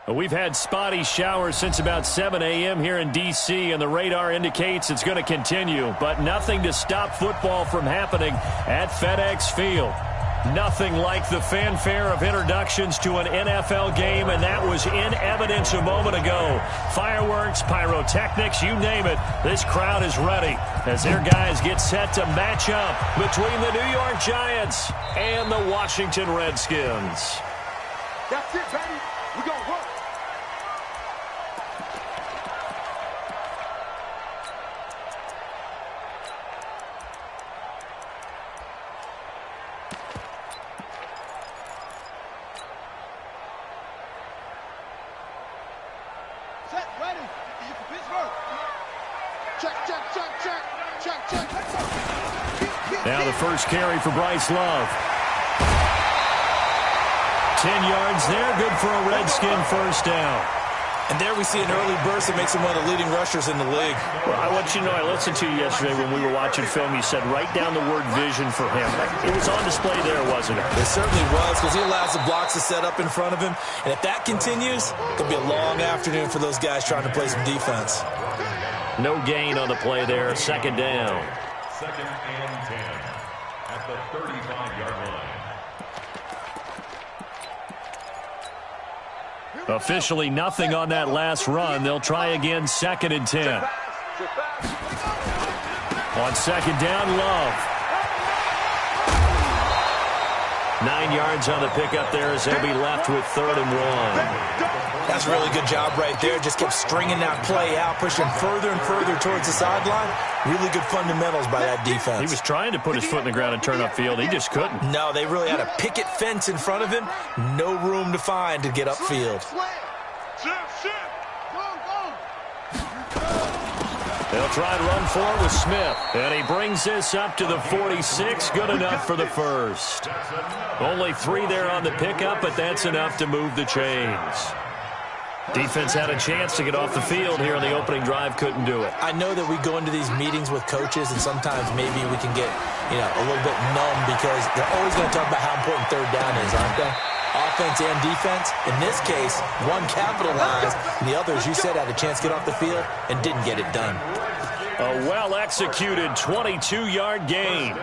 We've had spotty showers since about 7 a.m. here in D.C., and the radar indicates it's going to continue, but nothing to stop football from happening at FedEx Field. Nothing like the fanfare of introductions to an NFL game, and that was in evidence a moment ago. Fireworks, pyrotechnics, you name it. This crowd is ready as their guys get set to match up between the New York Giants and the Washington Redskins. That's it, baby. We're going to work. Set, ready. Pittsburgh. Check. Now the first carry for Bryce Love. 10 yards there, good for a Redskin first down. And there we see an early burst that makes him one of the leading rushers in the league. Well, I want you to know, I listened to you yesterday when we were watching film. You said write down the word vision for him. It was on display there, wasn't it? It certainly was, because he allows the blocks to set up in front of him. And if that continues, it could be a long afternoon for those guys trying to play some defense. No gain on the play there, second down. Second and 10 at the 35-yard line. Officially nothing on that last run. They'll try again, second and 10. On second down, Love. 9 yards on the pickup there as they'll be left with 3rd and 1. That's a really good job right there. Just kept stringing that play out, pushing further and further towards the sideline. Really good fundamentals by that defense. He was trying to put his foot in the ground and turn upfield. He just couldn't. No, they really had a picket fence in front of him. No room to find to get upfield. They'll try and run forward with Smith. And he brings this up to the 46. Good enough for the first. Only 3 there on the pickup, but that's enough to move the chains. Defense had a chance to get off the field here on the opening drive. Couldn't do it. I know that we go into these meetings with coaches, and sometimes maybe we can get, a little bit numb because they're always going to talk about how important third down is, aren't they? Offense and defense. In this case, one capitalized, and the other, as you said, had a chance to get off the field and didn't get it done. A well-executed 22-yard gain.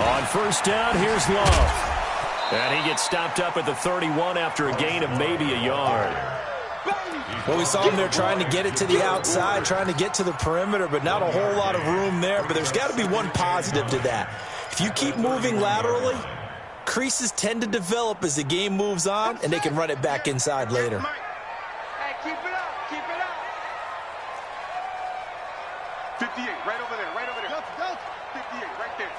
On first down, here's Love. And he gets stopped up at the 31 after a gain of maybe a yard. Well, we saw him there trying to get it to the outside, trying to get to the perimeter, but not a whole lot of room there. But there's got to be one positive to that. If you keep moving laterally, creases tend to develop as the game moves on, and they can run it back inside later. Hey, keep it up. 58, right over there. 58, right there.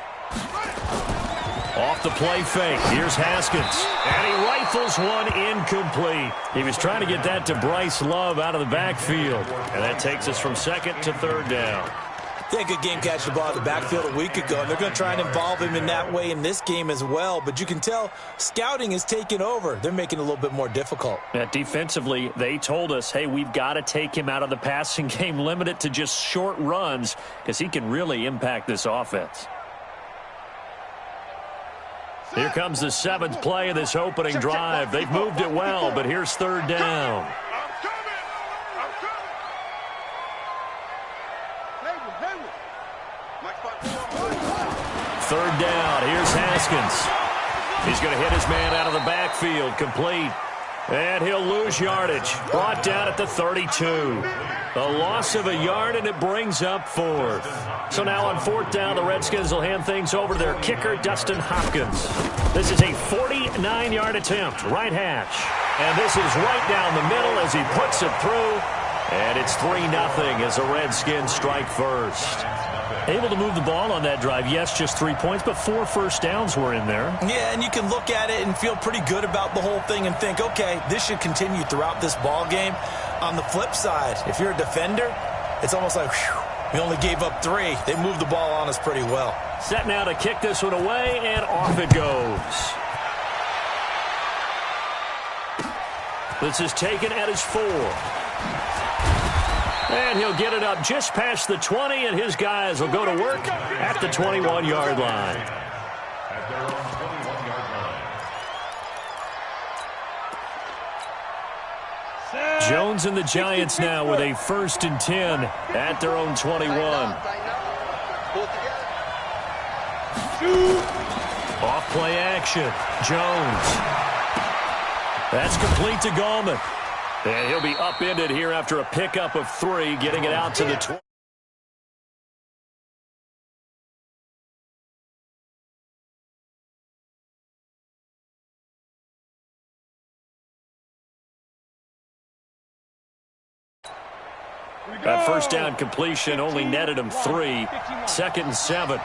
Off the play fake. Here's Haskins. And he rifles one incomplete. He was trying to get that to Bryce Love out of the backfield. And that takes us from second to 3rd down. They had a good game catching the ball in the backfield a week ago, and they're going to try and involve him in that way in this game as well. But you can tell scouting is taking over. They're making it a little bit more difficult. Defensively, they told us, hey, we've got to take him out of the passing game, limit it to just short runs, because he can really impact this offense. Here comes the 7th play of this opening drive. They've moved it well, but here's 3rd down. Third down. Here's Haskins. He's going to hit his man out of the backfield. Complete. And he'll lose yardage. Brought down at the 32. A loss of a yard, and it brings up 4th. So now on 4th down, the Redskins will hand things over to their kicker, Dustin Hopkins. This is a 49-yard attempt, right hash. And this is right down the middle as he puts it through. And it's 3-0 as the Redskins strike first. Able to move the ball on that drive. Yes, just 3 points, but 4 first downs were in there. Yeah, and you can look at it and feel pretty good about the whole thing and think, okay, this should continue throughout this ball game. On the flip side, if you're a defender, it's almost like, whew, we only gave up 3. They moved the ball on us pretty well. Set now to kick this one away, and off it goes. This is taken at his 4. And he'll get it up just past the 20, and his guys will go to work at the 21-yard line. At their own 21-yard line. Jones and the Giants now with a 1st and 10 at their own 21. Off play action. Jones. That's complete to Gallman. And he'll be upended here after a pickup of 3, getting it out to the 20. That first down completion only netted him 3. 2nd and 7.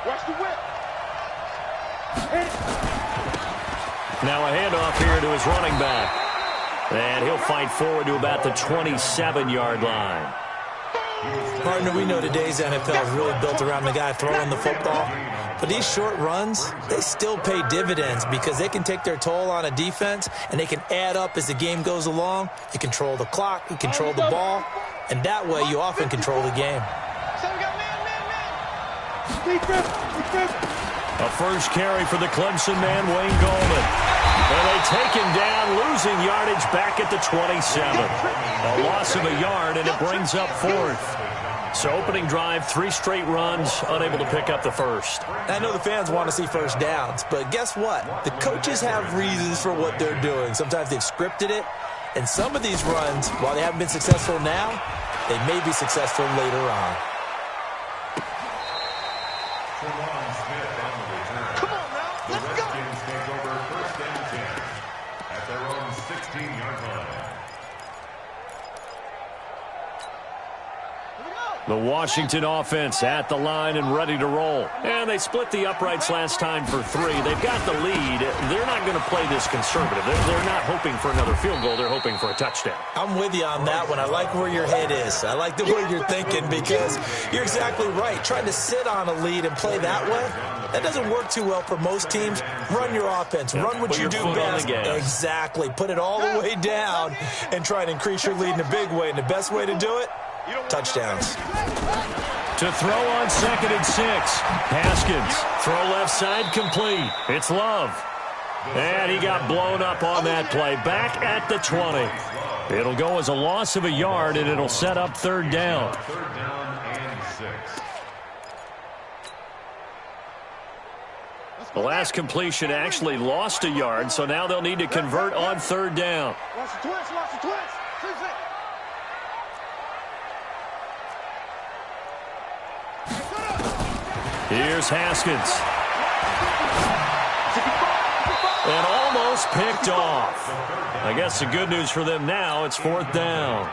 Watch the whip. Now a handoff here to his running back. And he'll fight forward to about the 27-yard line. Partner, we know today's NFL is really built around the guy throwing the football. But these short runs, they still pay dividends because they can take their toll on a defense and they can add up as the game goes along. You control the clock, you control the ball, and that way you often control the game. A first carry for the Clemson man, Wayne Gallman. And they take him down, losing yardage back at the 27. A loss of a yard, and it brings up 4th. So opening drive, 3 straight runs, unable to pick up the first. I know the fans want to see first downs, but guess what? The coaches have reasons for what they're doing. Sometimes they've scripted it, and some of these runs, while they haven't been successful now, they may be successful later on. Come on now, let's go. Redskins take over 1st and 10 at their own 16-yard line. The Washington offense at the line and ready to roll. And they split the uprights last time for 3. They've got the lead. They're not going to play this conservative. They're not hoping for another field goal. They're hoping for a touchdown. I'm with you on that one. I like where your head is. I like the way you're thinking because you're exactly right. Trying to sit on a lead and play that way, that doesn't work too well for most teams. Run your offense. Run what you do best. Exactly. Put it all the way down and try and increase your lead in a big way. And the best way to do it, touchdowns. To throw on 2nd and 6. Haskins. Throw left side complete. It's Love. And he got blown up on that play. Back at the 20. It'll go as a loss of a yard, and it'll set up 3rd down. 3rd down and 6. The last completion actually lost a yard, so now they'll need to convert on 3rd down. Watch the twins, watch the twins. Here's Haskins. And almost picked off. I guess the good news for them now, it's 4th down.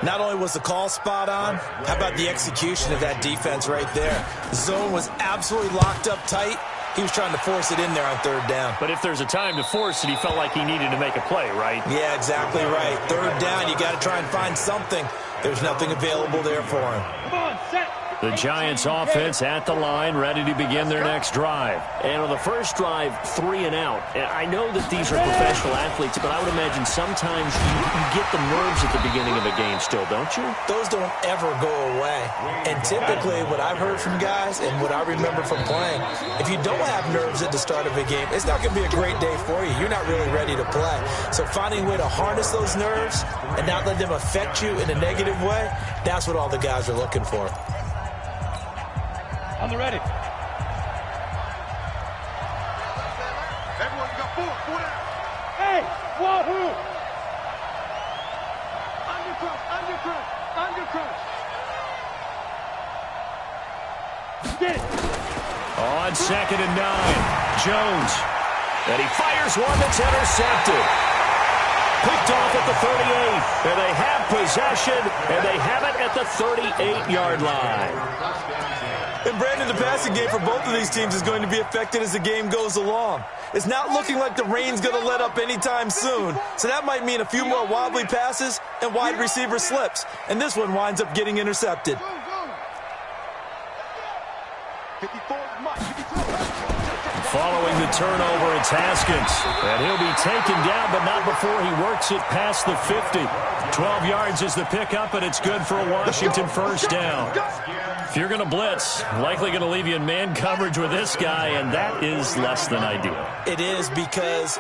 Not only was the call spot on, how about the execution of that defense right there? The zone was absolutely locked up tight. He was trying to force it in there on 3rd down. But if there's a time to force it, he felt like he needed to make a play, right? Yeah, exactly right. 3rd down, you got to try and find something. There's nothing available there for him. Come on, set. The Giants offense at the line, ready to begin their next drive. And on the first drive, 3 and out. And I know that these are professional athletes, but I would imagine sometimes you get the nerves at the beginning of a game still, don't you? Those don't ever go away. And typically, what I've heard from guys and what I remember from playing, if you don't have nerves at the start of a game, it's not going to be a great day for you. You're not really ready to play. So finding a way to harness those nerves and not let them affect you in a negative way, that's what all the guys are looking for. On the ready. Everyone got 4 down. Hey, wahoo! Undercrush. Get it. On 2nd and 9, Jones. And he fires one that's intercepted. Picked off at the 38. And they have possession, and they have it at the 38-yard line. And Brandon, the passing game for both of these teams is going to be affected as the game goes along. It's not looking like the rain's going to let up anytime soon. So that might mean a few more wobbly passes and wide receiver slips. And this one winds up getting intercepted. 54 is Mike. Following the turnover, it's Haskins. And he'll be taken down, but not before he works it past the 50. 12 yards is the pickup, and it's good for a Washington first down. If you're going to blitz, likely going to leave you in man coverage with this guy, and that is less than ideal. It is, because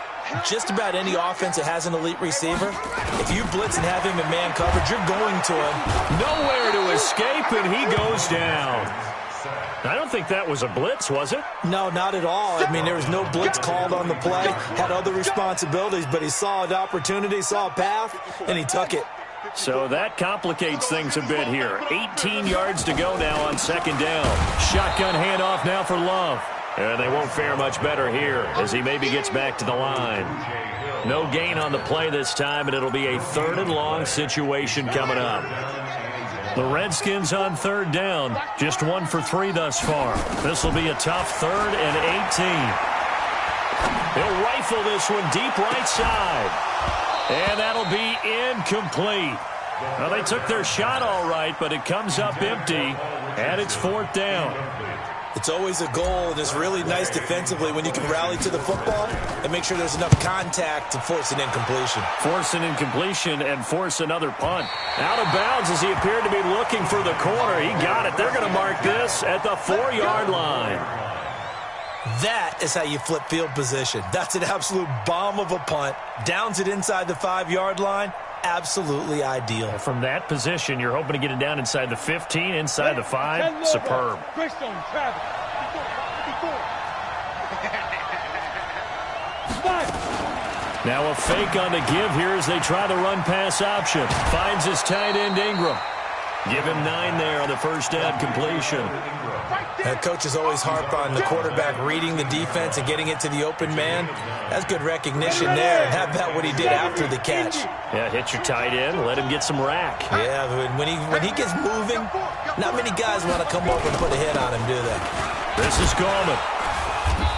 just about any offense that has an elite receiver, if you blitz and have him in man coverage, you're going to him. Nowhere to escape, and he goes down. I don't think that was a blitz, was it? No, not at all. I mean, there was no blitz called on the play, had other responsibilities, but he saw an opportunity, saw a path, and he took it. So that complicates things a bit here. 18 yards to go now on second down. Shotgun handoff now for Love. And they won't fare much better here as he maybe gets back to the line. No gain on the play this time, and it'll be a 3rd and long situation coming up. The Redskins on 3rd down, just 1 for 3 thus far. This will be a tough 3rd and 18. He'll rifle this one deep right side. And that'll be incomplete. Well, they took their shot all right, but it comes up empty, and it's 4th down. It's always a goal, and it's really nice defensively when you can rally to the football and make sure there's enough contact to force an incompletion. Force an incompletion and force another punt. Out of bounds as he appeared to be looking for the corner. He got it. They're going to mark this at the 4-yard line. That is how you flip field position. That's an absolute bomb of a punt. Downs it inside the 5-yard line. Absolutely ideal. From that position, you're hoping to get it down inside the 15, inside the 5. Superb. Now a fake on the give here as they try the run-pass option. Finds his tight end Ingram. Give him 9 there on the first down completion. Coaches always harp on the quarterback reading the defense and getting it to the open man. That's good recognition there. And how about what he did after the catch? Yeah, hit your tight end, let him get some rack. Yeah, when he gets moving, not many guys want to come over and put a hit on him, do they? This is Gallman.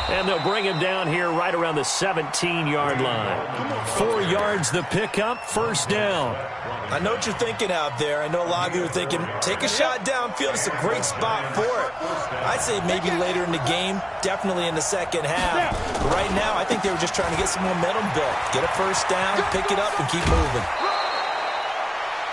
And they'll bring him down here right around the 17-yard line. 4 yards the pickup, first down. I know what you're thinking out there. I know a lot of you are thinking, take a shot downfield. It's a great spot for it. I'd say maybe later in the game, definitely in the second half. But right now, I think they were just trying to get some momentum built. Get a first down, pick it up, and keep moving.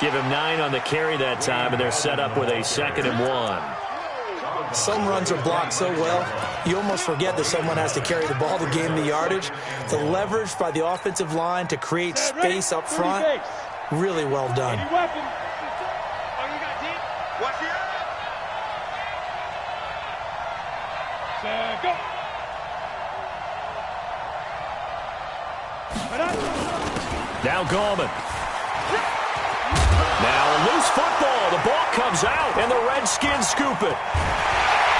Give him 9 on the carry that time, and they're set up with a 2nd and 1. Some runs are blocked so well, you almost forget that someone has to carry the ball to gain the yardage. The leverage by the offensive line to create space up front, really well done. Now Gallman. Now a loose football. The ball comes out, and the Redskins scoop it.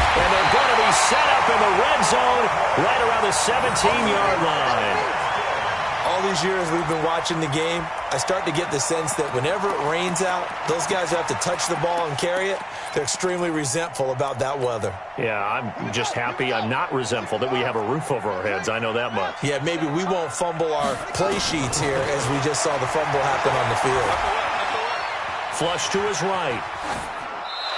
And they're going to be set up in the red zone right around the 17-yard line. All these years we've been watching the game, I start to get the sense that whenever it rains out, those guys who have to touch the ball and carry it, they're extremely resentful about that weather. Yeah, I'm just happy I'm not resentful that we have a roof over our heads. I know that much. Yeah, maybe we won't fumble our play sheets here as we just saw the fumble happen on the field. Flush to his right.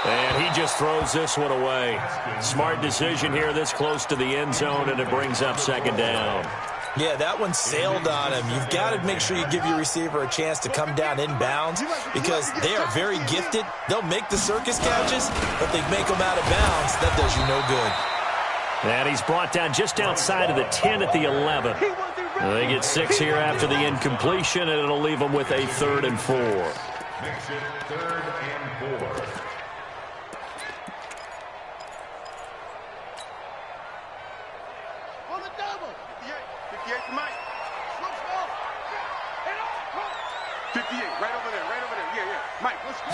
And he just throws this one away. Smart decision here this close to the end zone, and it brings up 2nd down. Yeah, that one sailed on him. You've got to make sure you give your receiver a chance to come down inbounds because they are very gifted. They'll make the circus catches, but they make them out of bounds. That does you no good. And he's brought down just outside of the 10 at the 11. They get 6 here after the incompletion, and it'll leave them with a 3rd and 4. Makes it 3rd and 4. On the double. 58 to Mike. 58, right over there, right over there. Yeah. Mike, let's go.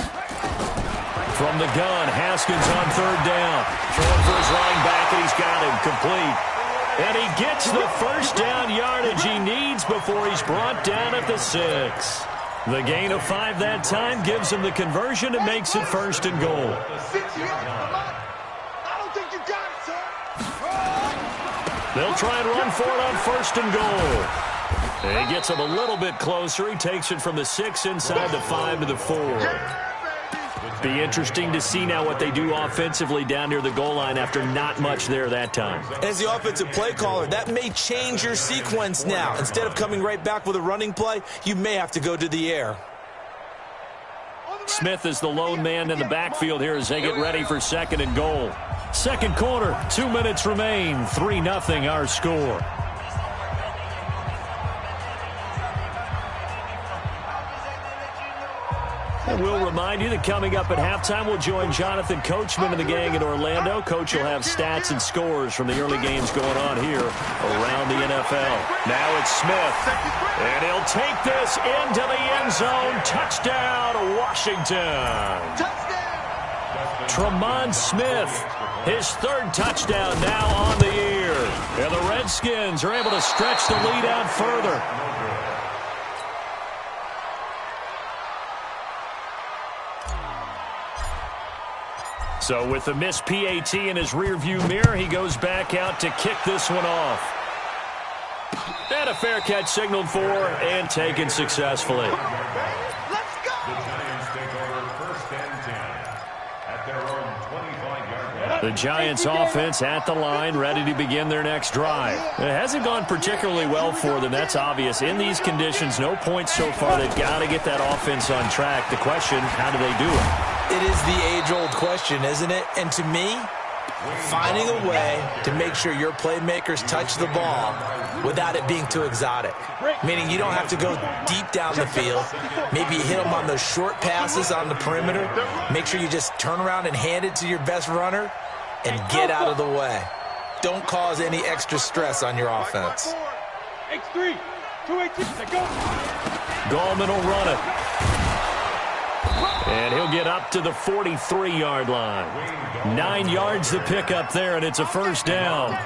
From the gun, Haskins on 3rd down. Throwing for his running back, and he's got him complete. And he gets the first down yardage he needs before he's brought down at the 6. The gain of 5 that time gives him the conversion and makes it 1st and goal. I don't think you got it, sir. They'll try and run for it on 1st and goal. And he gets him a little bit closer. He takes it from the 6 inside the 5 to the 4. Be interesting to see now what they do offensively down near the goal line after not much there that time. As the offensive play caller, that may change your sequence now. Instead of coming right back with a running play, you may have to go to the air. Smith is the lone man in the backfield here as they get ready for second and goal. Second quarter, 2 minutes remain, 3-0 our score. And we'll remind you that coming up at halftime, we'll join Jonathan Coachman and the gang in Orlando. Coach will have stats and scores from the early games going on here around the NFL. Now it's Smith, and he'll take this into the end zone. Touchdown, Washington. Tremont Smith, his third touchdown now on the year. And the Redskins are able to stretch the lead out further. So with the missed PAT in his rearview mirror, he goes back out to kick this one off. And a fair catch signaled for and taken successfully. Let's go! The Giants take over first and 10 at their own 25-yard line. The Giants offense at the line, ready to begin their next drive. It hasn't gone particularly well for them, that's obvious. In these conditions, no points so far. They've got to get that offense on track. The question, how do they do it? It is the age-old question, isn't it? And to me, finding a way to make sure your playmakers touch the ball without it being too exotic. Meaning you don't have to go deep down the field. Maybe you hit them on those short passes on the perimeter. Make sure you just turn around and hand it to your best runner and get out of the way. Don't cause any extra stress on your offense. X3, 218, go. Gallman will run it. And he'll get up to the 43-yard line. 9 yards to pick up there, and it's a first down.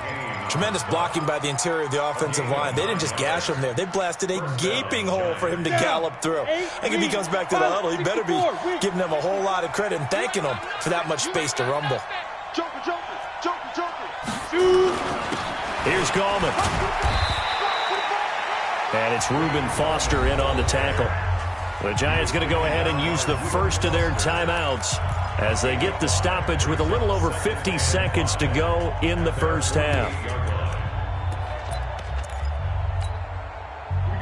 Tremendous blocking by the interior of the offensive line. They didn't just gash him there. They blasted a gaping hole for him to gallop through. I think if he comes back to the huddle, he better be giving them a whole lot of credit and thanking them for that much space to rumble. Here's Gallman. And it's Reuben Foster in on the tackle. The Giants going to go ahead and use the first of their timeouts as they get the stoppage with a little over 50 seconds to go in the first half.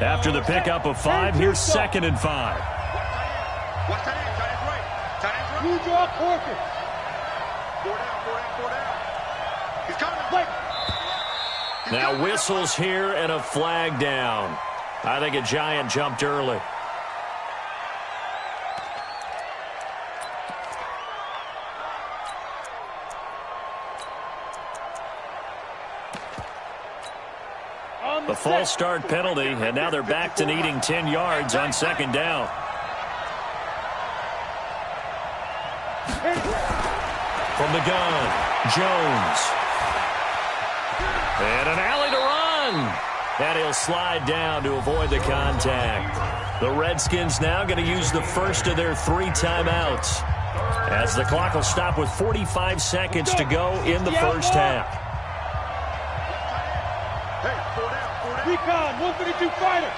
After the pickup of 5, here's 2nd and 5. Watch tight end, right. Tight end right. You draw Corker. 4 down. He's coming. Now whistles here and a flag down. I think a Giant jumped early. A false start penalty, and now they're back to needing 10 yards on 2nd down. From the gun, Jones. And an alley to run. And he'll slide down to avoid the contact. The Redskins now going to use the first of their 3 timeouts, as the clock will stop with 45 seconds to go in the first half. Recon, 152 fighter.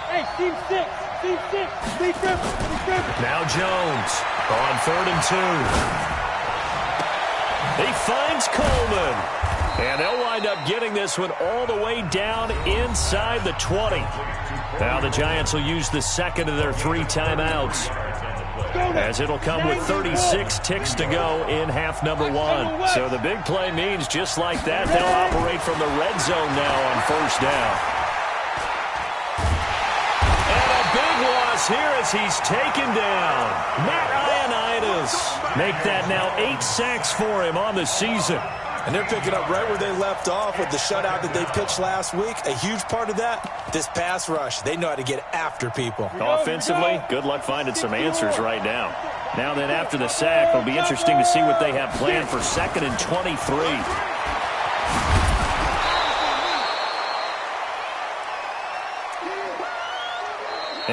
Hey, team 6. Lee Griffin. Now Jones on 3rd and 2. He finds Coleman. And they'll wind up getting this one all the way down inside the 20. Now the Giants will use the second of their 3 timeouts, as it'll come with 36 ticks to go in half number 1. So the big play means just like that, they'll operate from the red zone now on first down. And a big loss here as he's taken down. Matt Ioannidis. Make that now 8 sacks for him on the season. And they're picking up right where they left off with the shutout that they pitched last week. A huge part of that, this pass rush. They know how to get after people. Offensively, good luck finding some answers right now. Now then, after the sack, it'll be interesting to see what they have planned for 2nd and 23.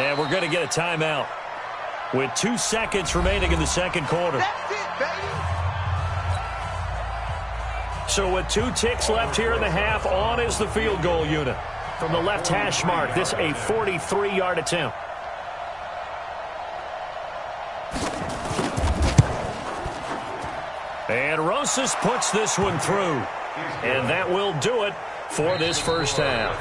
And we're going to get a timeout with 2 seconds remaining in the second quarter. That's it, baby. So with 2 ticks left here in the half, on is the field goal unit. From the left hash mark, this a 43-yard attempt. And Rosas puts this one through. And that will do it for this first half.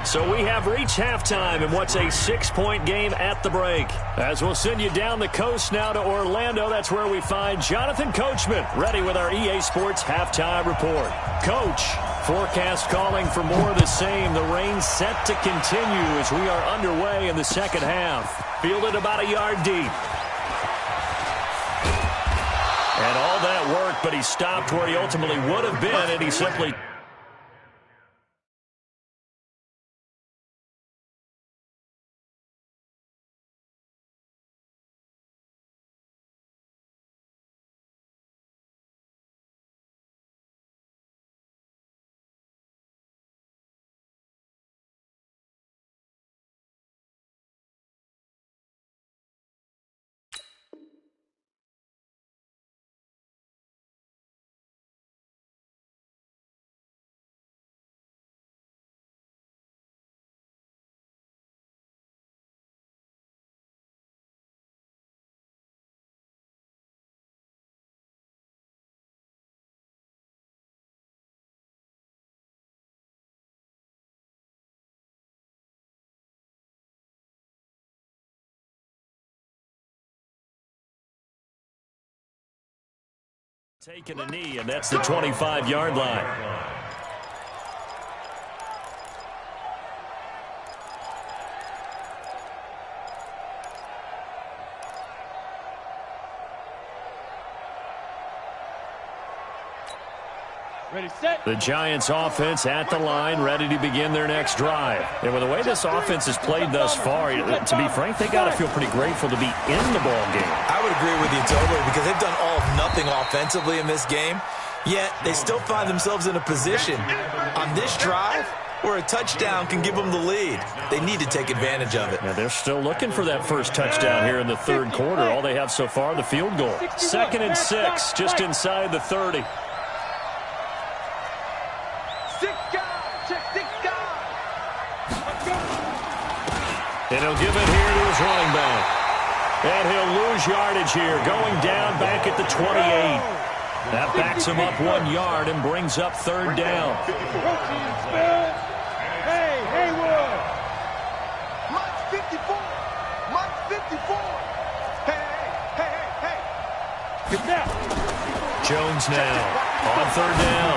So we have reached halftime in what's a 6-point game at the break. As we'll send you down the coast now to Orlando, that's where we find Jonathan Coachman ready with our EA Sports halftime report. Coach, forecast calling for more of the same. The rain set to continue as we are underway in the second half. Fielded about a yard deep. And all that work, but he stopped where he ultimately would have been, and he simply... Taking a knee, and that's the 25-yard line. Ready, set. The Giants offense at the line, ready to begin their next drive. And with the way this offense has played thus far, to be frank, they got to feel pretty grateful to be in the ball game. I would agree with you totally because they've done all of nothing offensively in this game, yet they still find themselves in a position on this drive where a touchdown can give them the lead. They need to take advantage of it. Now they're still looking for that first touchdown here in the third quarter. All they have so far, the field goal. 2nd and 6, just inside the 30. And he'll give it here to his running back. And he'll lose yardage here, going down back at the 28. That backs him up 1 yard and brings up third down. Hey, Haywood. Mark 54. Mark 54. Hey. Get down. Jones now on third down.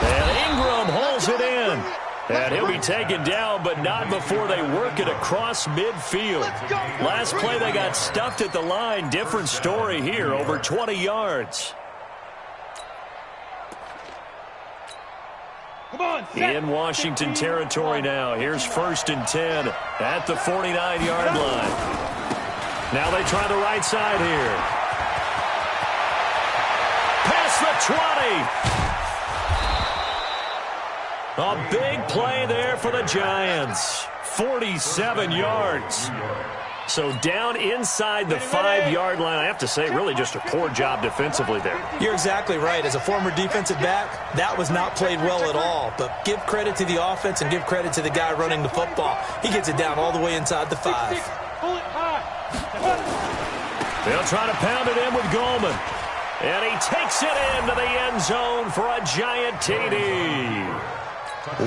And Ingram holds it in. And he'll be taken down, but not before they work it across midfield. Last play, they got stuffed at the line. Different story here, over 20 yards. Come on, set. In Washington territory now. Here's 1st and 10 at the 49-yard line. Now they try the right side here. Past the 20. A big play there for the Giants. 47 yards. So down inside the 5-yard line. I have to say, really just a poor job defensively there. You're exactly right. As a former defensive back, that was not played well at all. But give credit to the offense and give credit to the guy running the football. He gets it down all the way inside the 5. Pull it high. They'll try to pound it in with Goldman. And he takes it into the end zone for a Giant TD.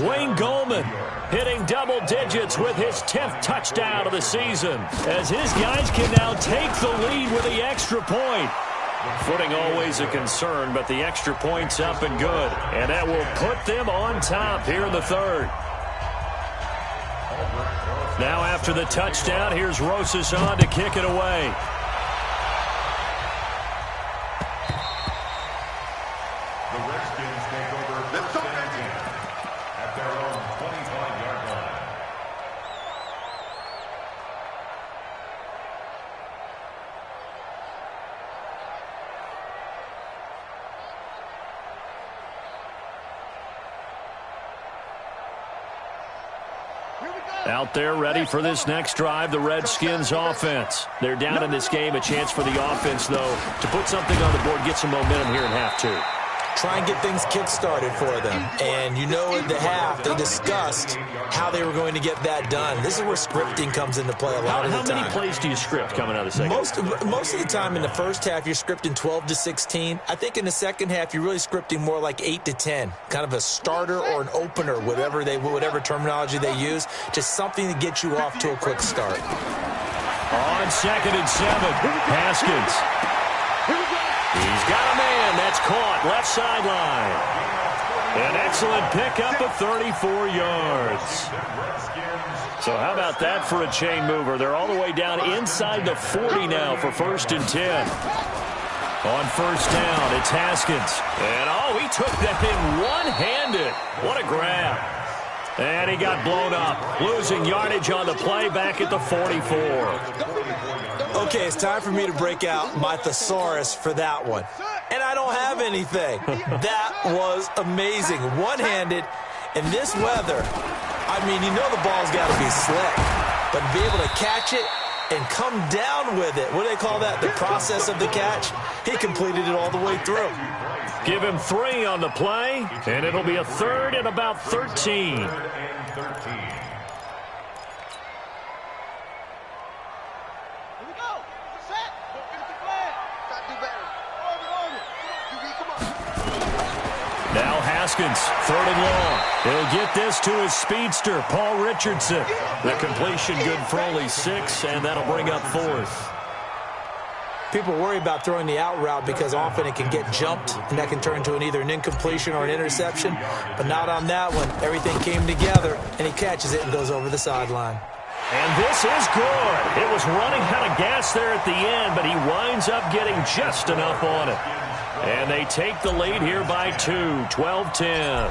Wayne Goldman hitting double digits with his 10th touchdown of the season, as his guys can now take the lead with the extra point. Footing always a concern, but the extra point's up and good, and that will put them on top here in the third. Now after the touchdown, here's Rosas on to kick it away. Out there ready for this next drive, the Redskins offense. They're down in this game. A chance for the offense, though, to put something on the board, get some momentum here in half two. try and get things kick-started for them. And you know at the half, they discussed how they were going to get that done. This is where scripting comes into play a lot of the time. How many plays do you script coming out of the second? Most of the time in the first half, you're scripting 12 to 16. I think in the second half, you're really scripting more like 8 to 10, kind of a starter or an opener, whatever terminology they use, just something to get you off to a quick start. On 2nd and 7, Haskins. He's got a man. That's caught. Left sideline. An excellent pickup of 34 yards. So how about that for a chain mover? They're all the way down inside the 40 now for 1st and 10. On 1st down, it's Haskins. And, he took that in one-handed. What a grab. And he got blown up, losing yardage on the play back at the 44. Okay, it's time for me to break out my thesaurus for that one. And I don't have anything. That was amazing. One-handed in this weather. I mean, you know the ball's got to be slick. But to be able to catch it and come down with it, what do they call that? The process of the catch? He completed it all the way through. Give him 3 on the play, and it'll be a 3rd and about 13. Here we go. Set. Finish the play. Got to do better. Come on. Now Haskins, 3rd and long. He'll get this to his speedster, Paul Richardson. The completion good for only 6, and that'll bring up 4th. People worry about throwing the out route because often it can get jumped, and that can turn into either an incompletion or an interception. But not on that one. Everything came together, and he catches it and goes over the sideline. And this is good. It was running out of gas there at the end, but he winds up getting just enough on it. And they take the lead here by 2, 12-10.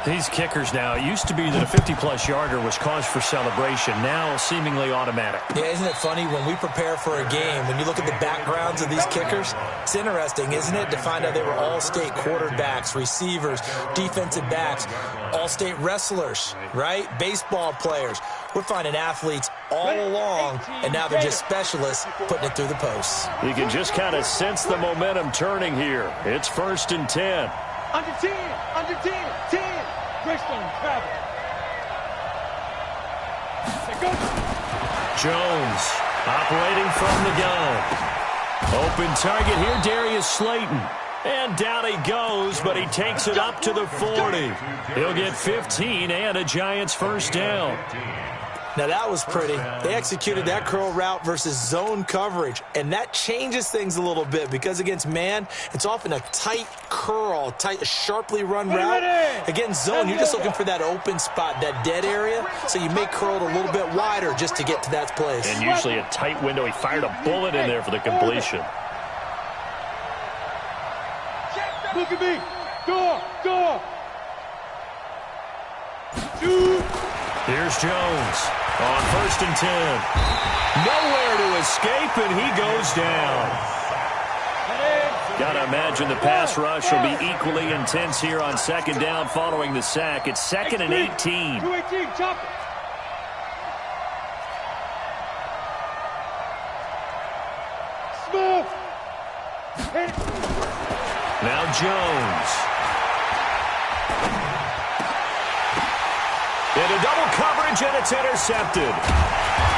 These kickers now, it used to be that a 50-plus yarder was cause for celebration. Now seemingly automatic. Yeah, isn't it funny when we prepare for a game, when you look at the backgrounds of these kickers, it's interesting, isn't it, to find out they were all-state quarterbacks, receivers, defensive backs, all-state wrestlers, right? Baseball players. We're finding athletes all along, and now they're just specialists putting it through the posts. You can just kind of sense the momentum turning here. It's 1st and 10. Under 10, 10. Greystone travel. Jones operating from the gun. Open target here, Darius Slayton. And down he goes, but he takes it up to the 40. He'll get 15 and a Giants 1st down. Now, that was pretty. They executed that curl route versus zone coverage, and that changes things a little bit because against man, it's often a tight curl, a sharply run route. Against zone, you're just looking for that open spot, that dead area, so you may curl it a little bit wider just to get to that place. And usually a tight window. He fired a bullet in there for the completion. Look at me. Go. Shoot. Here's Jones on 1st and 10. Nowhere to escape, and he goes down. Got to imagine the pass rush will be equally intense here on 2nd down following the sack. It's 2nd and 18. 218, chop it. Smith. Now Jones. Into double coverage, and it's intercepted.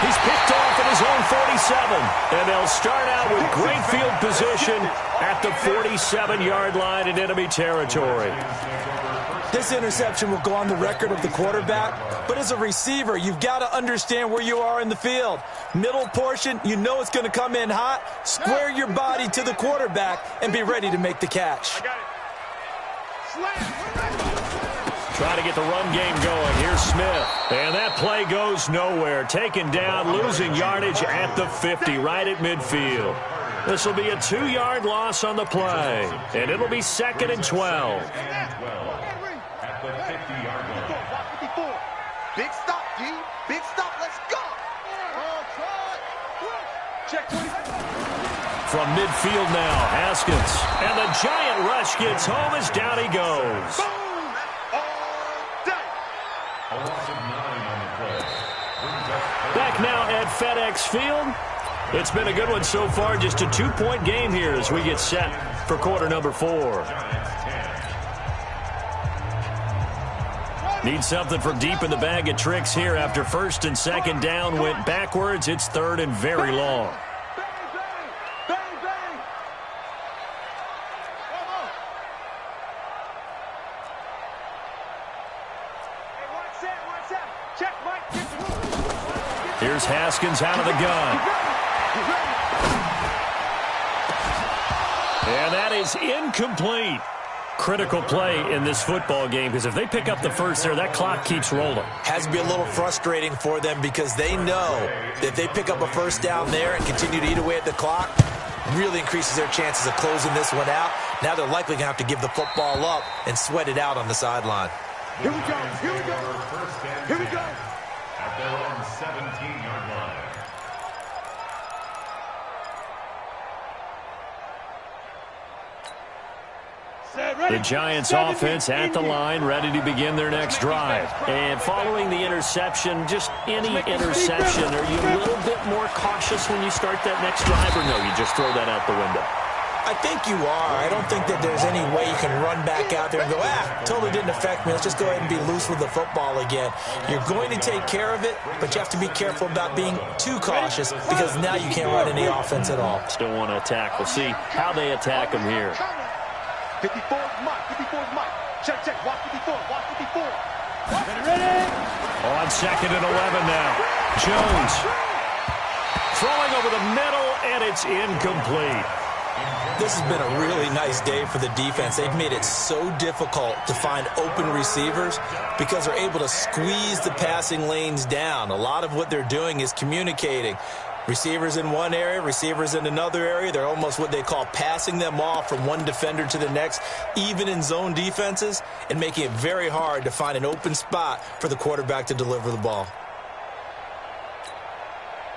He's picked off at his own 47, and they'll start out with great field position at the 47-yard line in enemy territory. This interception will go on the record of the quarterback, but as a receiver, you've got to understand where you are in the field. Middle portion, you know it's going to come in hot. Square your body to the quarterback and be ready to make the catch. I got it. Slam. Trying to get the run game going. Here's Smith. And that play goes nowhere. Taken down, losing yardage at the 50, right at midfield. This will be a 2-yard loss on the play. And it'll be 2nd and 12. At the 50-yard line. Big stop, D. Big stop. Let's go. Check 20. From midfield now, Haskins. And the giant rush gets home as down he goes. Back now at FedEx Field. It's been a good one so far. Just a 2-point game here as we get set for quarter number 4. Need something from deep in the bag of tricks here after first and second down went backwards. It's third and very long. Here's Haskins out of the gun. And that is incomplete. Critical play in this football game, because if they pick up the first there, that clock keeps rolling. Has to be a little frustrating for them because they know that if they pick up a first down there and continue to eat away at the clock, really increases their chances of closing this one out. Now they're likely going to have to give the football up and sweat it out on the sideline. Here we go. Here we go. Here we go. At their own 17-yard line. The Giants offense at the line, ready to begin their next drive. And following the interception, just any interception, are you a little bit more cautious when you start that next drive, or no, you just throw that out the window? I think you are. I don't think that there's any way you can run back out there and go, totally didn't affect me. Let's just go ahead and be loose with the football again. You're going to take care of it, but you have to be careful about being too cautious because now you can't run any offense at all. Still want to attack. We'll see how they attack them here. 54 is Mike. 54 is Mike. Check, check. Watch 54. Watch 54. Ready? On second and 11 now. Jones throwing over the middle, and it's incomplete. This has been a really nice day for the defense. They've made it so difficult to find open receivers because they're able to squeeze the passing lanes down. A lot of what they're doing is communicating. Receivers in one area, receivers in another area. They're almost what they call passing them off from one defender to the next, even in zone defenses, and making it very hard to find an open spot for the quarterback to deliver the ball.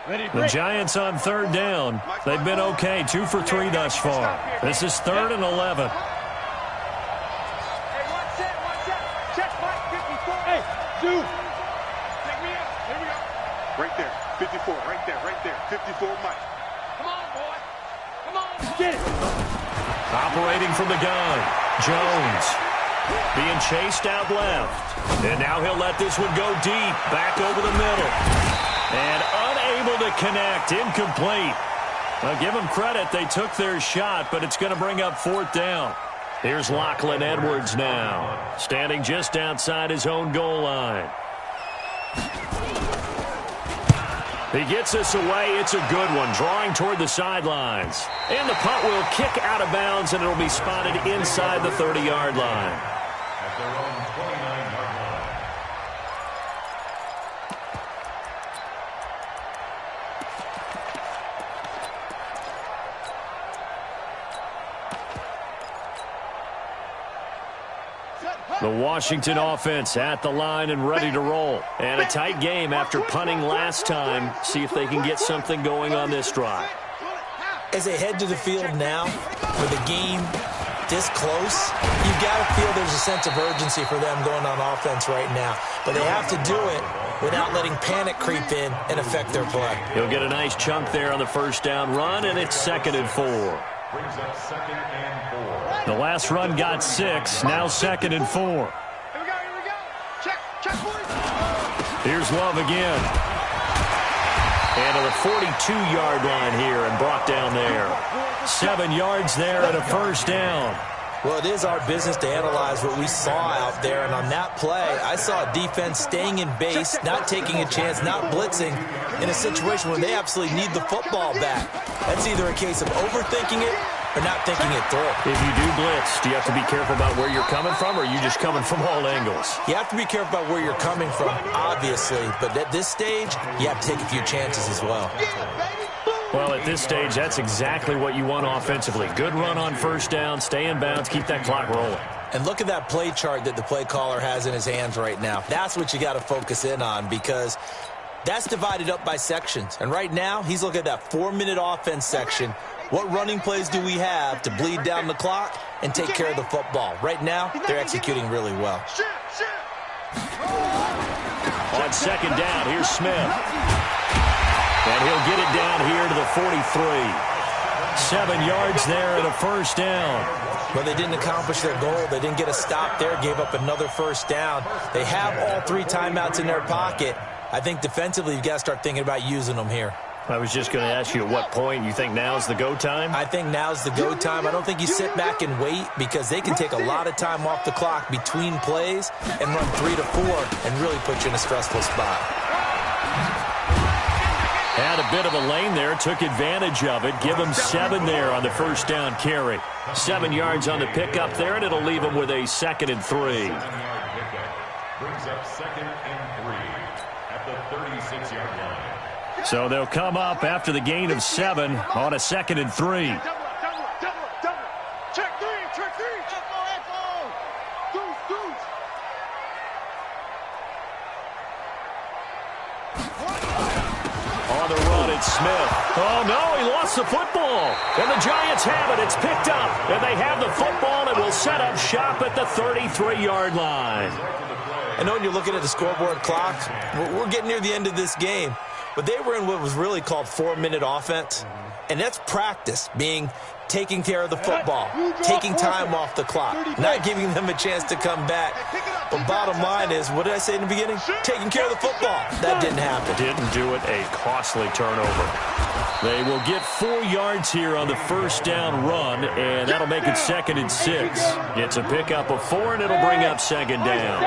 The Giants on third down. They've been okay, 2 for 3 thus far. This is third and 11. Hey, one set. Check, Mike, 54. Hey, dude. Take me out. Here we go. Right there. 54. Right there. 54 Mike. Come on, boy. Come on. Get it. Operating from the gun. Jones being chased out left. And now he'll let this one go deep. Back over the middle. And unable to connect. Incomplete. Well, give them credit. They took their shot, but it's going to bring up fourth down. Here's Lachlan Edwards now, standing just outside his own goal line. He gets this away. It's a good one, drawing toward the sidelines. And the punt will kick out of bounds, and it'll be spotted inside the 30-yard line. At their own 29-yard line. The Washington offense at the line and ready to roll. And a tight game after punting last time. See if they can get something going on this drive. As they head to the field now, with the game this close, you've got to feel there's a sense of urgency for them going on offense right now. But they have to do it without letting panic creep in and affect their play. He'll get a nice chunk there on the first down run, and it's 2nd and 4. Brings up 2nd and 4. The last run got 6, now 2nd and 4. Here we go. Check, boys. Here's Love again. And to the 42-yard line here and brought down there. 7 yards there and a first down. Well, it is our business to analyze what we saw out there, and on that play, I saw a defense staying in base, not taking a chance, not blitzing, in a situation where they absolutely need the football back. That's either a case of overthinking it or not thinking it through. If you do blitz, do you have to be careful about where you're coming from, or are you just coming from all angles? You have to be careful about where you're coming from, obviously, but at this stage, you have to take a few chances as well. Well, at this stage, that's exactly what you want offensively. Good run on first down, stay in bounds, keep that clock rolling. And look at that play chart that the play caller has in his hands right now. That's what you got to focus in on, because that's divided up by sections. And right now, he's looking at that 4-minute offense section. What running plays do we have to bleed down the clock and take care of the football? Right now, they're executing really well. On second down, here's Smith. And he'll get it down here to the 43. 7 yards there and a first down. Well, they didn't accomplish their goal. They didn't get a stop there, gave up another first down. They have all 3 timeouts in their pocket. I think defensively you've got to start thinking about using them here. I was just going to ask you at what point you think now's the go time? I think now's the go time. I don't think you sit back and wait because they can take a lot of time off the clock between plays and run 3 to 4 and really put you in a stressful spot. Had a bit of a lane there, took advantage of it. Give him 7 there on the first down carry. 7 yards on the pickup there, and it'll leave him with a 2nd and 3. 7-yard pickup brings up 2nd and 3 at the 36-yard line. So they'll come up after the gain of 7 on a 2nd and 3. Double up. Check 3. Echo. Deuce. On the run, it's Smith. Oh, no, he lost the football. And the Giants have it. It's picked up. And they have the football and will set up shop at the 33-yard line. I know when you're looking at the scoreboard clock, we're getting near the end of this game. But they were in what was really called 4-minute offense. And that's practice, being taking care of the football, taking time off the clock, not giving them a chance to come back. But bottom line is, what did I say in the beginning? Taking care of the football. That didn't happen. Didn't do it. A costly turnover. They will get 4 yards here on the first down run, and that'll make it 2nd and 6. It's a pickup of 4, and it'll bring up 2nd down.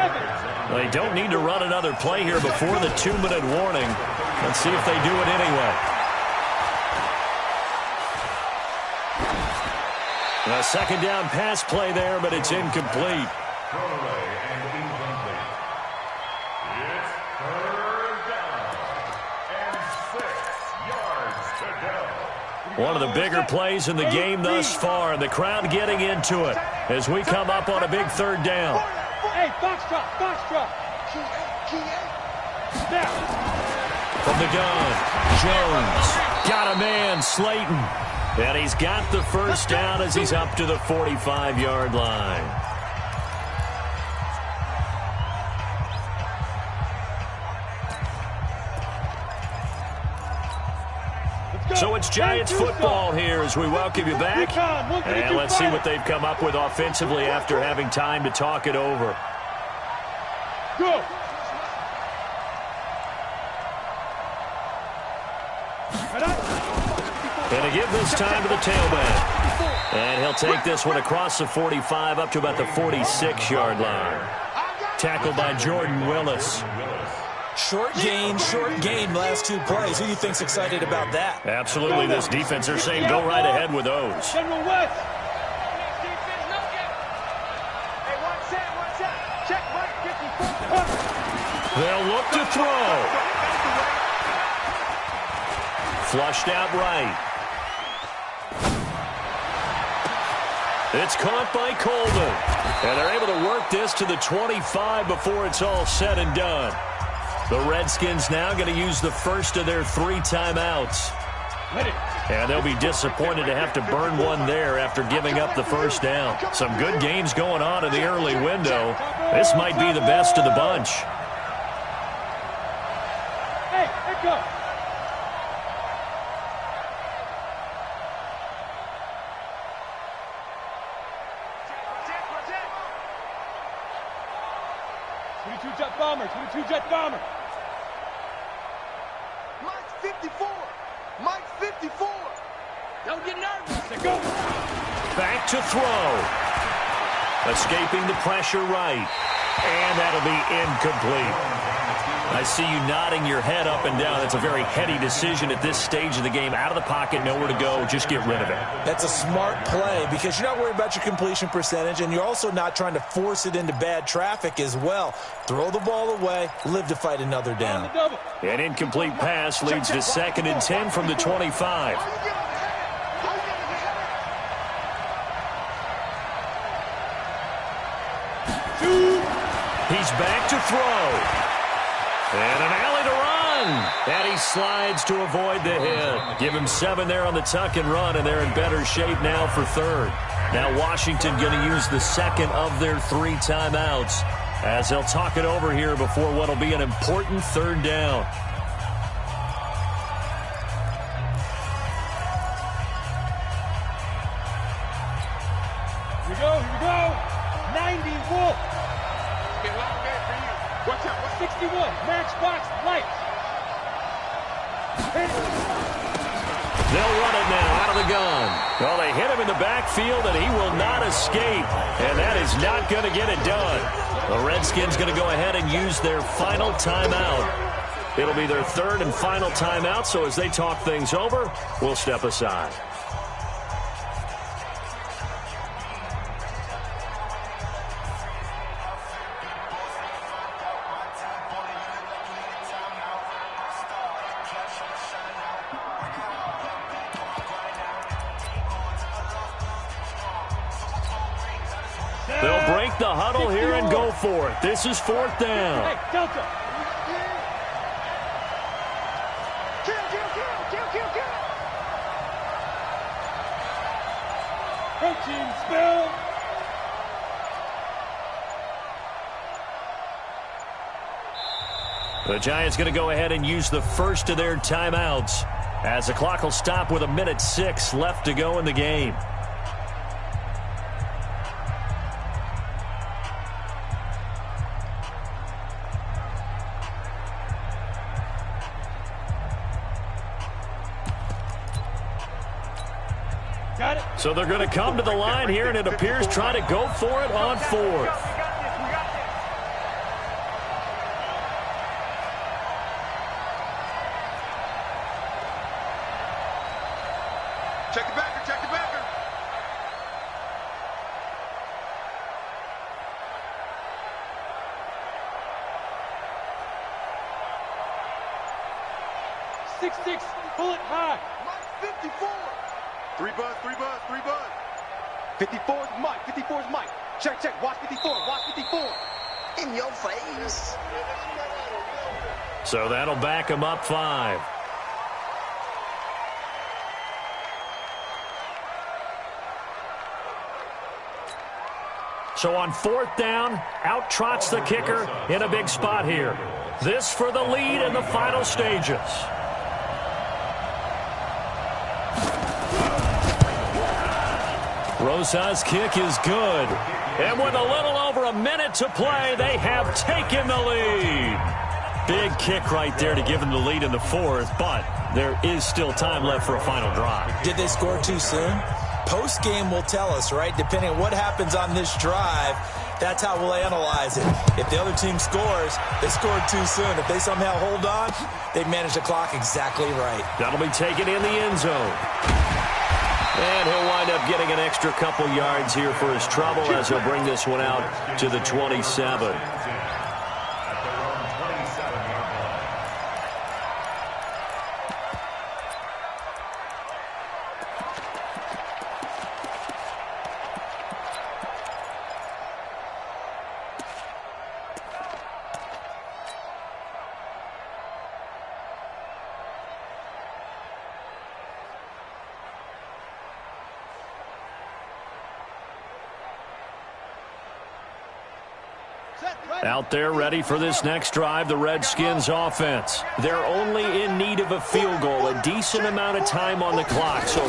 They don't need to run another play here before the 2-minute warning. Let's see if they do it anyway. A 2nd down pass play there, but it's incomplete. Throwaway and incomplete. It's 3rd down and 6 yards to go. One of the bigger plays in the game thus far, and the crowd getting into it as we come up on a big 3rd down. Hey, foxtrot. Now. From the gun, Jones got a man, Slayton. And he's got the first down as he's up to the 45-yard line. So it's Giants football here as we welcome you back. And let's see what they've come up with offensively after having time to talk it over. Go. And to give this time to the tailback. And he'll take this one across the 45 up to about the 46-yard line. Tackled by Jordan Willis. Short gain, last 2 plays. Who do you think's excited about that? Absolutely, this defense, they're saying go right ahead with those. General West. Hey, one set. Check Mike 54. They'll look to throw. Flushed out right. It's caught by Coleman. And they're able to work this to the 25 before it's all said and done. The Redskins now going to use the first of their 3 timeouts. And they'll be disappointed to have to burn one there after giving up the first down. Some good games going on in the early window. This might be the best of the bunch. Hey, Echo. Jet bomber. Mike 54. Don't get nervous. Go. Back to throw. Escaping the pressure right. And that'll be incomplete. I see you nodding your head up and down. That's a very heady decision at this stage of the game. Out of the pocket, nowhere to go. Just get rid of it. That's a smart play because you're not worried about your completion percentage, and you're also not trying to force it into bad traffic as well. Throw the ball away, live to fight another down. An incomplete pass leads to 2nd and 10 from the 25. He's back to throw. And an alley to run. And he slides to avoid the hit. Give him 7 there on the tuck and run, and they're in better shape now for 3rd. Now Washington going to use the 2nd of their 3 timeouts as they'll talk it over here before what will be an important 3rd down. we go, here we go. 90 Wolf. Get long game for you. Watch out. 61 Matchbox Lights. They'll run it now out of the gun. Well, they hit him in the backfield, and he will not escape. And that is not going to get it done. The Redskins going to go ahead and use their final timeout. It'll be their third and final timeout, so as they talk things over, we'll step aside. They'll break the huddle here and go for it. This is fourth down. Hey, Delta. Kill. Protein spill. The Giants going to go ahead and use the first of their timeouts as the clock will stop with 1:06 left to go in the game. Got it. So they're going to come to the line here, and it appears trying to go for it on fourth. Check the backer. Check the backer. Six, bullet high. 54. Three buzz. 54's Mike. Check. Watch 54. In your face. So that'll back him up 5. So on fourth down, out trots the kicker in a big spot here. This for the lead in the final stages. Rosa's kick is good. And with a little over a minute to play, they have taken the lead. Big kick right there to give them the lead in the fourth, but there is still time left for a final drive. Did they score too soon? Post-game will tell us, right? Depending on what happens on this drive, that's how we'll analyze it. If the other team scores, they scored too soon. If they somehow hold on, they manage the clock exactly right. That'll be taken in the end zone. And he'll wind up getting an extra couple yards here for his trouble as he'll bring this one out to the 27. Out there ready for this next drive, the Redskins offense. They're only in need of a field goal, a decent amount of time on the clock. So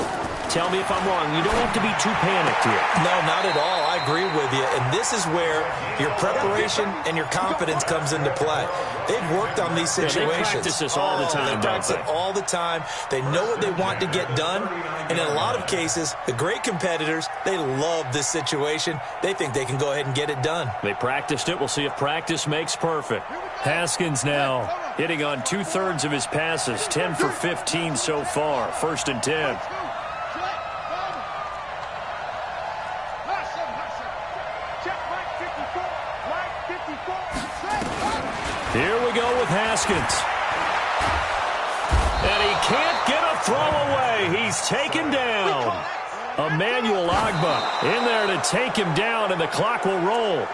tell me if I'm wrong. You don't have to be too panicked here. No, not at all. I agree with you. And this is where your preparation and your confidence comes into play. They've worked on these situations. They practice this all the time. They practice it all the time. They know what they want to get done. And in a lot of cases, the great competitors, they love this situation. They think they can go ahead and get it done. They practiced it. We'll see if practice makes perfect. Haskins now hitting on 2/3 of his passes, 10 for 15 so far. 1st and 10. Here we go with Haskins. And he can't get a throw away. He's taken down. Emmanuel Agba in there to take him down, and the clock will roll.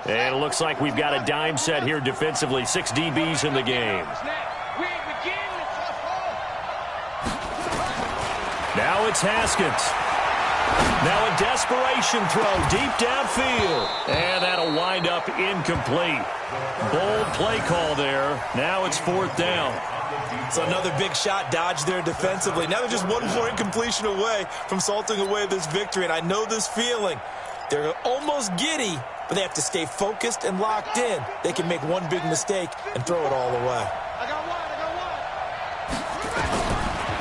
And it looks like we've got a dime set here defensively. 6 DBs in the game. Now it's Haskins. Now a desperation throw deep downfield. And that'll wind up up incomplete. Bold play call there. Now it's 4th down. So another big shot dodged there defensively. Now they're just one more incompletion away from salting away this victory. And I know this feeling. They're almost giddy, but they have to stay focused and locked in. They can make one big mistake and throw it all away.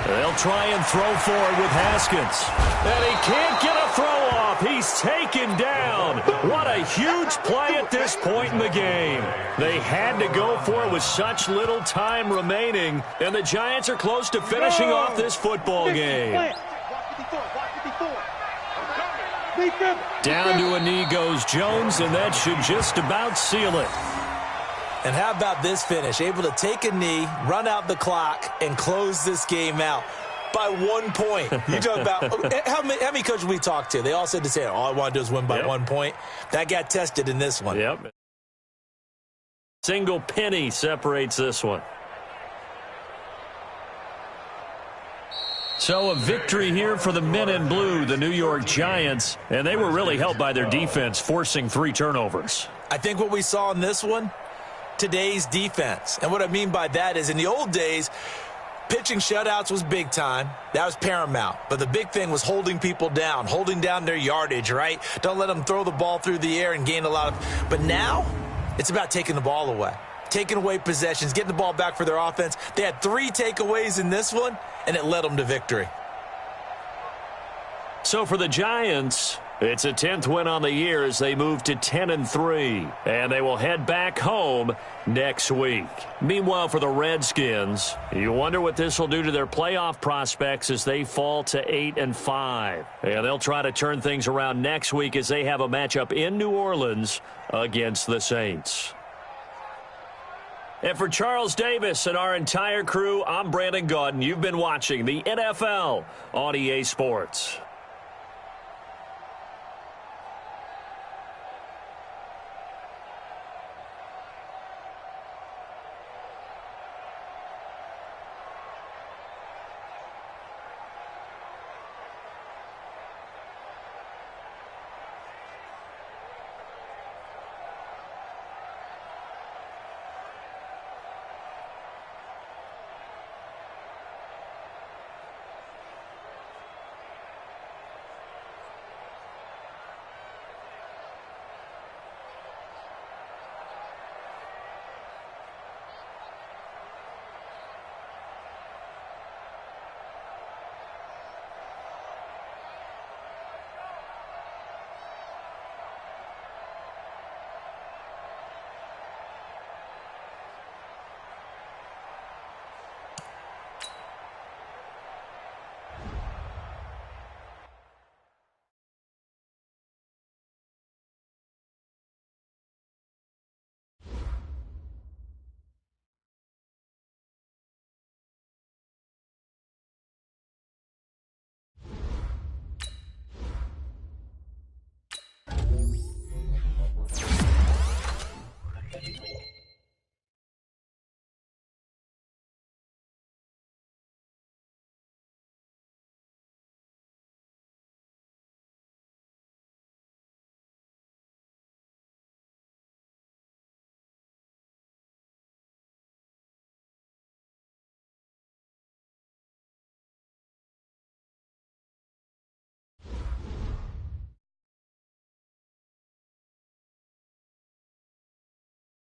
They'll try and throw for it with Haskins. And he can't get a throw off. He's taken down. What a huge play at this point in the game. They had to go for it with such little time remaining. And the Giants are close to finishing off this football game. Down to a knee goes Jones, and that should just about seal it. And how about this finish? Able to take a knee, run out the clock, and close this game out by 1 point. You talk about how many coaches we talked to? They all said the same. All I want to do is win by 1 point. That got tested in this one. Yep. Single penny separates this one. So a victory here for the men in blue, the New York Giants, and they were really helped by their defense, forcing 3 turnovers. I think what we saw in this one, today's defense. And what I mean by that is in the old days, pitching shutouts was big time. That was paramount. But the big thing was holding people down, holding down their yardage, right? Don't let them throw the ball through the air and gain a lot of... But now, it's about taking the ball away. Taking away possessions, getting the ball back for their offense. They had 3 takeaways in this one, and it led them to victory. So for the Giants, it's a 10th win on the year as they move to 10-3, and they will head back home next week. Meanwhile, for the Redskins, you wonder what this will do to their playoff prospects as they fall to 8-5. And they'll try to turn things around next week as they have a matchup in New Orleans against the Saints. And for Charles Davis and our entire crew, I'm Brandon Gaudin. You've been watching the NFL on EA Sports.